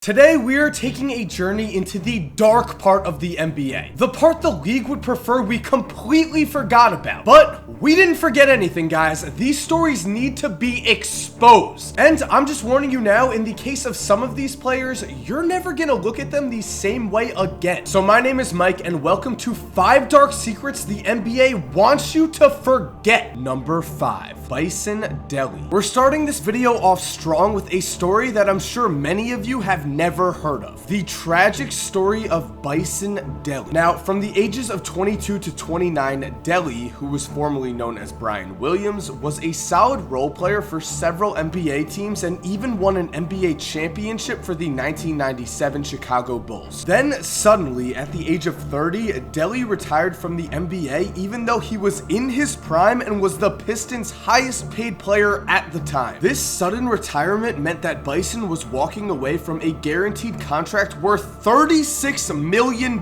Today, we are taking a journey into the dark part of the NBA. The part the league would prefer we completely forgot about. But we didn't forget anything, guys. These stories need to be exposed. And I'm just warning you now, in the case of some of these players, you're never gonna look at them the same way again. So my name is Mike, and welcome to 5 Dark Secrets the NBA wants you to forget. Number 5, Bison Dele. We're starting this video off strong with a story that I'm sure many of you have never heard of. The tragic story of Bison Dele. Now, from the ages of 22 to 29, Dele, who was formerly known as Brian Williams, was a solid role player for several NBA teams and even won an NBA championship for the 1997 Chicago Bulls. Then, suddenly, at the age of 30, Dele retired from the NBA even though he was in his prime and was the Pistons' highest paid player at the time. This sudden retirement meant that Bison was walking away from a guaranteed contract worth $36 million,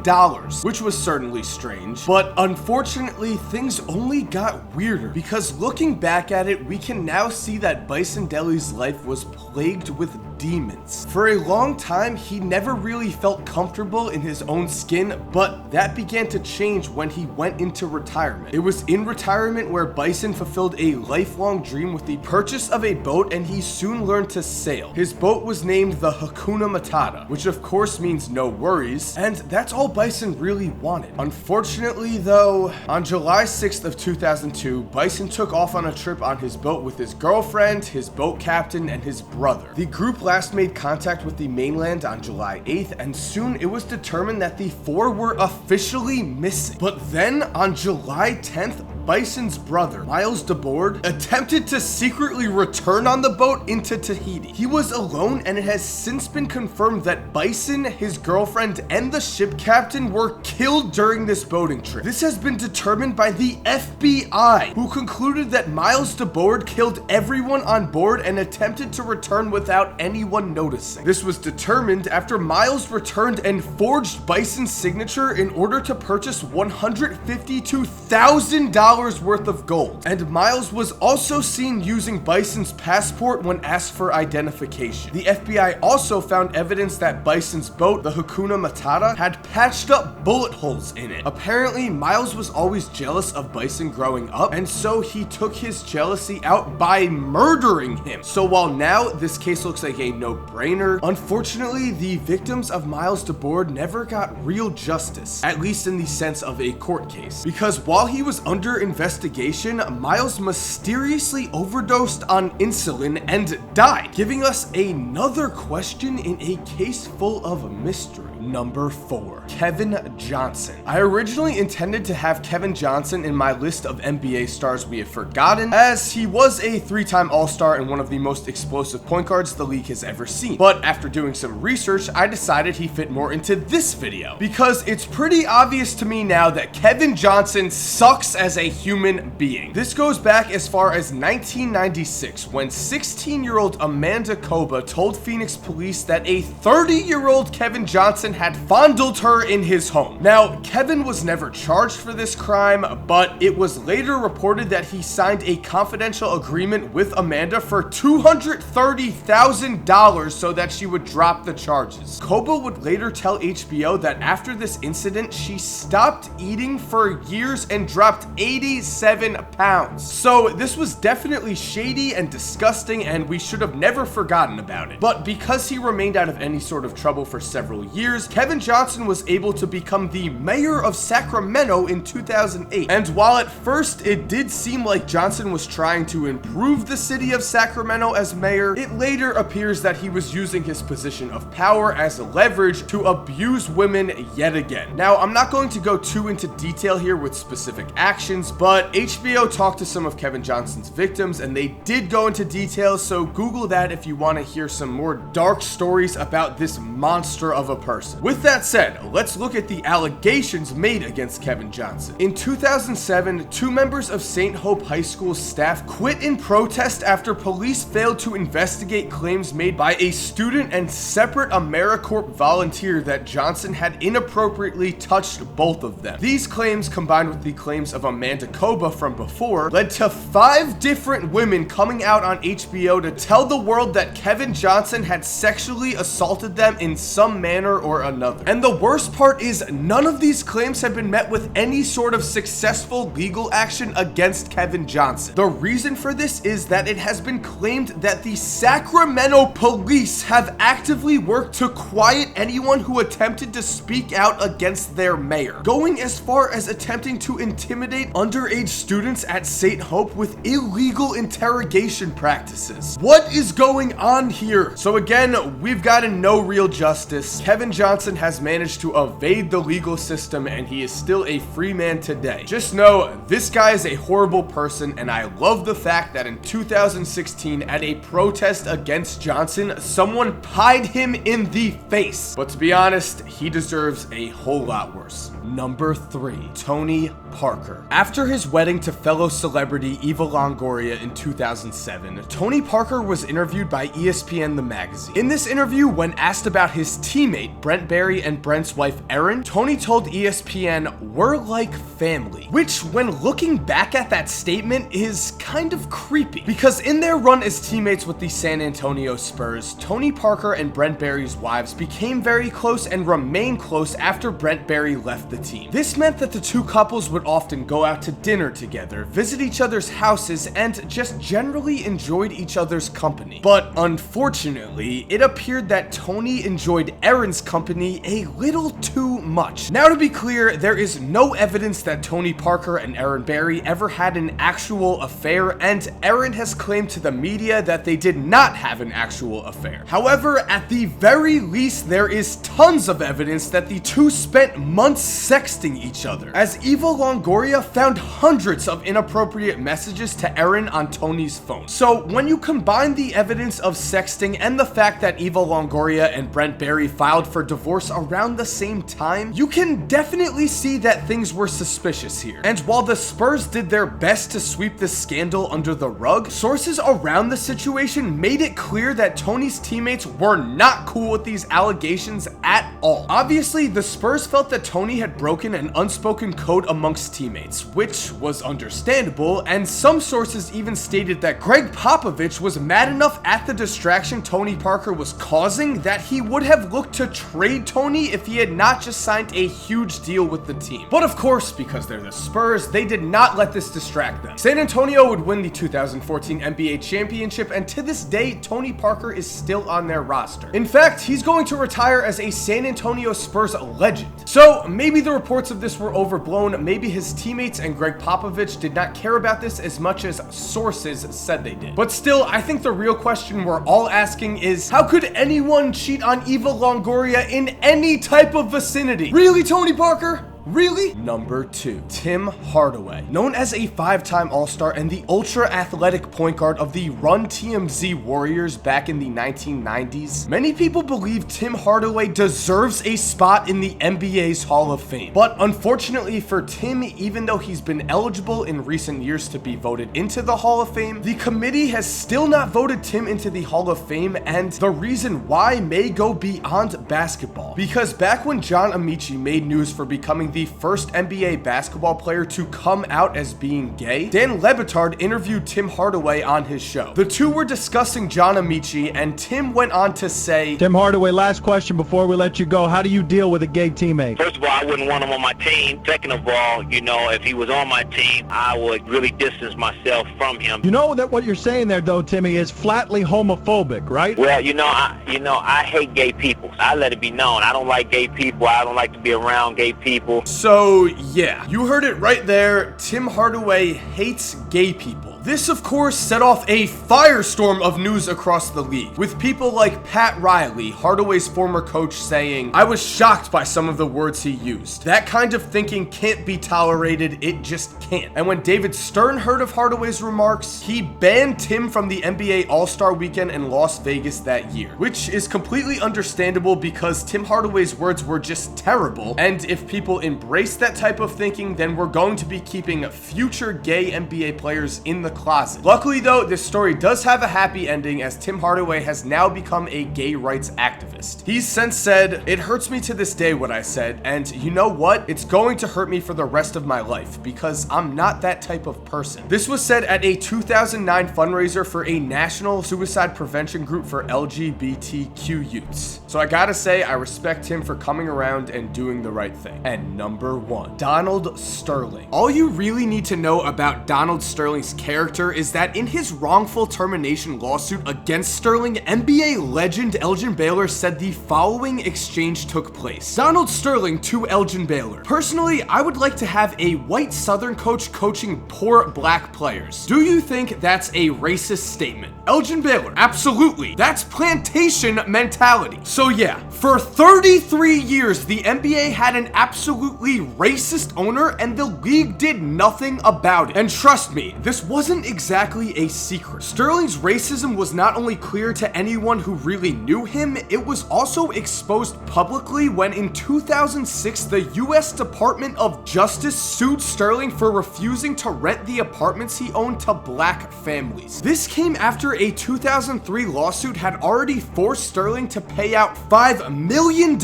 which was certainly strange. But unfortunately, things only got weirder because looking back at it, we can now see that Bison Dele's life was plagued with demons. For a long time, he never really felt comfortable in his own skin, but that began to change when he went into retirement. It was in retirement where Bison fulfilled a lifelong dream with the purchase of a boat, and he soon learned to sail. His boat was named the Hakuna Matata, which of course means no worries, and that's all Bison really wanted. Unfortunately though, on July 6th of 2002, Bison took off on a trip on his boat with his girlfriend, his boat captain, and his brother. The group last made contact with the mainland on July 8th, and soon it was determined that the 4 were officially missing. But then on July 10th, Bison's brother, Miles DeBoard, attempted to secretly return on the boat into Tahiti. He was alone, and it has since been confirmed that Bison, his girlfriend, and the ship captain were killed during this boating trip. This has been determined by the FBI, who concluded that Miles DeBoard killed everyone on board and attempted to return without anyone noticing. This was determined after Miles returned and forged Bison's signature in order to purchase $152,000 worth of gold. And Miles was also seen using Bison's passport when asked for identification. The FBI also found evidence that Bison's boat, the Hakuna Matata, had patched up bullet holes in it. Apparently, Miles was always jealous of Bison growing up, and so he took his jealousy out by murdering him. So while now this case looks like a no-brainer, unfortunately, the victims of Miles DeBoard never got real justice, at least in the sense of a court case. Because while he was under investigation, Miles mysteriously overdosed on insulin and died, giving us another question in a case full of mystery. Number 4, Kevin Johnson. I originally intended to have Kevin Johnson in my list of NBA stars we have forgotten, as he was a 3-time All-Star and one of the most explosive point guards the league has ever seen. But after doing some research, I decided he fit more into this video, because it's pretty obvious to me now that Kevin Johnson sucks as a human being. This goes back as far as 1996, when 16-year-old Amanda Koba told Phoenix police that a 30-year-old Kevin Johnson had fondled her in his home. Now, Kevin was never charged for this crime, but it was later reported that he signed a confidential agreement with Amanda for $230,000 so that she would drop the charges. Koba would later tell HBO that after this incident, she stopped eating for years and dropped 87 pounds. So this was definitely shady and disgusting, and we should have never forgotten about it. But because he remained out of any sort of trouble for several years, Kevin Johnson was able to become the mayor of Sacramento in 2008. And while at first it did seem like Johnson was trying to improve the city of Sacramento as mayor, it later appears that he was using his position of power as leverage to abuse women yet again. Now, I'm not going to go too into detail here with specific actions, but HBO talked to some of Kevin Johnson's victims and they did go into details, so Google that if you want to hear some more dark stories about this monster of a person. With that said, let's look at the allegations made against Kevin Johnson. In 2007, 2 members of St. Hope High School's staff quit in protest after police failed to investigate claims made by a student and separate AmeriCorps volunteer that Johnson had inappropriately touched both of them. These claims, combined with the claims of Amanda Koba from before, led to 5 different women coming out on HBO to tell the world that Kevin Johnson had sexually assaulted them in some manner or another. And the worst part is none of these claims have been met with any sort of successful legal action against Kevin Johnson. The reason for this is that it has been claimed that the Sacramento police have actively worked to quiet anyone who attempted to speak out against their mayor, going as far as attempting to intimidate underage students at St. Hope with illegal interrogation practices. What is going on here? So again, we've gotten no real justice. Kevin Johnson has managed to evade the legal system and he is still a free man today. Just know, this guy is a horrible person, and I love the fact that in 2016, at a protest against Johnson, someone pied him in the face. But to be honest, he deserves a whole lot worse. Number 3, Tony Parker. After his wedding to fellow celebrity Eva Longoria in 2007, Tony Parker was interviewed by ESPN The Magazine. In this interview, when asked about his teammate Brent Barry and Brent's wife Erin, Tony told ESPN, "We're like family," which, when looking back at that statement, is kind of creepy, because in their run as teammates with the San Antonio Spurs, Tony Parker and Brent Barry's wives became very close and remained close after Brent Barry left the team. This meant that the two couples would often go out to dinner together, visit each other's houses, and just generally enjoyed each other's company. But unfortunately, it appeared that Tony enjoyed Erin's company a little too much. Now, to be clear, there is no evidence that Tony Parker and Erin Barry ever had an actual affair, and Erin has claimed to the media that they did not have an actual affair. However, at the very least, there is tons of evidence that the two spent months sexting each other, as Eva Longoria found hundreds of inappropriate messages to Erin on Tony's phone. So when you combine the evidence of sexting and the fact that Eva Longoria and Brent Barry filed for divorce around the same time, you can definitely see that things were suspicious here. And while the Spurs did their best to sweep the scandal under the rug, sources around the situation made it clear that Tony's teammates were not cool with these allegations at all. Obviously, the Spurs felt that Tony had broken an unspoken code amongst teammates, which was understandable, and some sources even stated that Greg Popovich was mad enough at the distraction Tony Parker was causing that he would have looked to trade Tony if he had not just signed a huge deal with the team. But of course, because they're the Spurs, they did not let this distract them. San Antonio would win the 2014 NBA championship, and to this day, Tony Parker is still on their roster. In fact, he's going to retire as a San Antonio Spurs legend. So maybe the reports of this were overblown, maybe his teammates and Greg Popovich did not care about this as much as sources said they did. But still, I think the real question we're all asking is, how could anyone cheat on Eva Longoria in any type of vicinity? Really, Tony Parker? Really? Number 2, Tim Hardaway. Known as a 5-time All-Star and the ultra-athletic point guard of the Run TMZ Warriors back in the 1990s, many people believe Tim Hardaway deserves a spot in the NBA's Hall of Fame. But unfortunately for Tim, even though he's been eligible in recent years to be voted into the Hall of Fame, the committee has still not voted Tim into the Hall of Fame, and the reason why may go beyond basketball. Because back when John Amici made news for becoming the first NBA basketball player to come out as being gay, Dan Le Batard interviewed Tim Hardaway on his show. The two were discussing John Amici, and Tim went on to say, Tim Hardaway, last question before we let you go. How do you deal with a gay teammate? First of all, I wouldn't want him on my team. Second of all, if he was on my team, I would really distance myself from him. You know that what you're saying there, though, Timmy, is flatly homophobic, right? Well, I hate gay people. I let it be known. I don't like gay people. I don't like to be around gay people. So yeah, you heard it right there. Tim Hardaway hates gay people. This, of course, set off a firestorm of news across the league, with people like Pat Riley, Hardaway's former coach, saying, "I was shocked by some of the words he used. That kind of thinking can't be tolerated, it just can't." And when David Stern heard of Hardaway's remarks, he banned Tim from the NBA All-Star Weekend in Las Vegas that year, which is completely understandable because Tim Hardaway's words were just terrible, and if people embrace that type of thinking, then we're going to be keeping future gay NBA players in the closet. Luckily though, this story does have a happy ending, as Tim Hardaway has now become a gay rights activist. He's since said, "It hurts me to this day what I said, and you know what? It's going to hurt me for the rest of my life because I'm not that type of person." This was said at a 2009 fundraiser for a national suicide prevention group for LGBTQ youths. So I gotta say, I respect him for coming around and doing the right thing. And number 1, Donald Sterling. All you really need to know about Donald Sterling's character is that in his wrongful termination lawsuit against Sterling, NBA legend Elgin Baylor said the following exchange took place. Donald Sterling to Elgin Baylor: "Personally, I would like to have a white Southern coach coaching poor black players. Do you think that's a racist statement?" Elgin Baylor: "Absolutely. That's plantation mentality." So yeah, for 33 years, the NBA had an absolutely racist owner and the league did nothing about it. And trust me, this wasn't exactly a secret. Sterling's racism was not only clear to anyone who really knew him, it was also exposed publicly when in 2006, the US Department of Justice sued Sterling for refusing to rent the apartments he owned to black families. This came after a 2003 lawsuit had already forced Sterling to pay out $5 million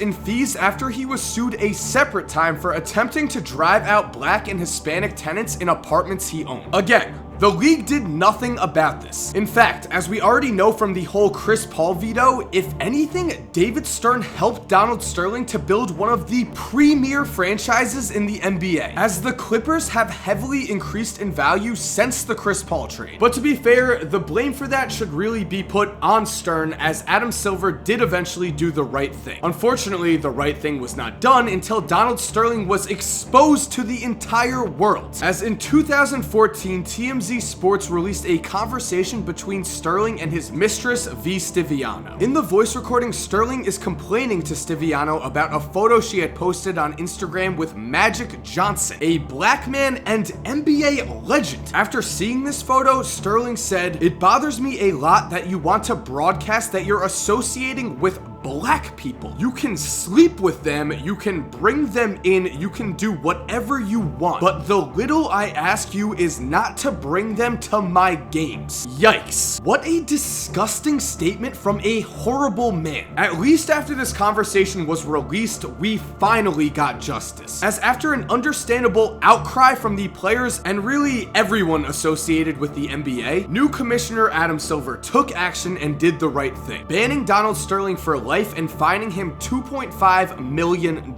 in fees after he was sued a separate time for attempting to drive out black and Hispanic tenants in apartments he owned. Again, the league did nothing about this. In fact, as we already know from the whole Chris Paul veto, if anything, David Stern helped Donald Sterling to build one of the premier franchises in the NBA, as the Clippers have heavily increased in value since the Chris Paul trade. But to be fair, the blame for that should really be put on Stern, as Adam Silver did eventually do the right thing. Unfortunately, the right thing was not done until Donald Sterling was exposed to the entire world, as in 2014, TMZ Sports released a conversation between Sterling and his mistress, V. Stiviano. In the voice recording, Sterling is complaining to Stiviano about a photo she had posted on Instagram with Magic Johnson, a black man and NBA legend. After seeing this photo, Sterling said, "It bothers me a lot that you want to broadcast that you're associating with black people. You can sleep with them, you can bring them in, you can do whatever you want. But the little I ask you is not to bring them to my games." Yikes. What a disgusting statement from a horrible man. At least after this conversation was released, we finally got justice, as after an understandable outcry from the players and really everyone associated with the NBA, new commissioner Adam Silver took action and did the right thing, banning Donald Sterling for life and fining him $2.5 million.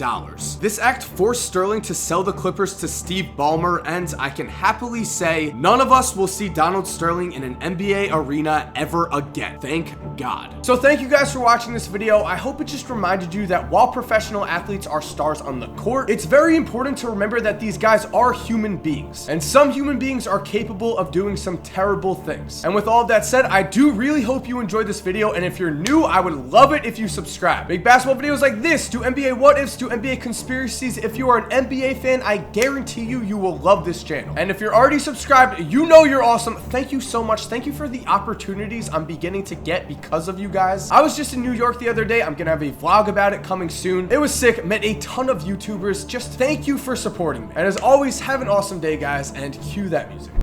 This act forced Sterling to sell the Clippers to Steve Ballmer, and I can happily say none of us will see Donald Sterling in an NBA arena ever again. Thank God. So thank you guys for watching this video. I hope it just reminded you that while professional athletes are stars on the court, it's very important to remember that these guys are human beings, and some human beings are capable of doing some terrible things. And with all of that said, I do really hope you enjoyed this video, and if you're new, I would love it if you subscribe. Make basketball videos like this, do NBA what ifs, do NBA conspiracies. If you are an NBA fan, I guarantee you will love this channel. And if you're already subscribed, you know you're awesome. Thank you so much. Thank you for the opportunities I'm beginning to get because of you guys. I was just in New York the other day. I'm gonna have a vlog about it coming soon. It was sick, met a ton of YouTubers. Just thank you for supporting me. And as always, have an awesome day, guys, and cue that music.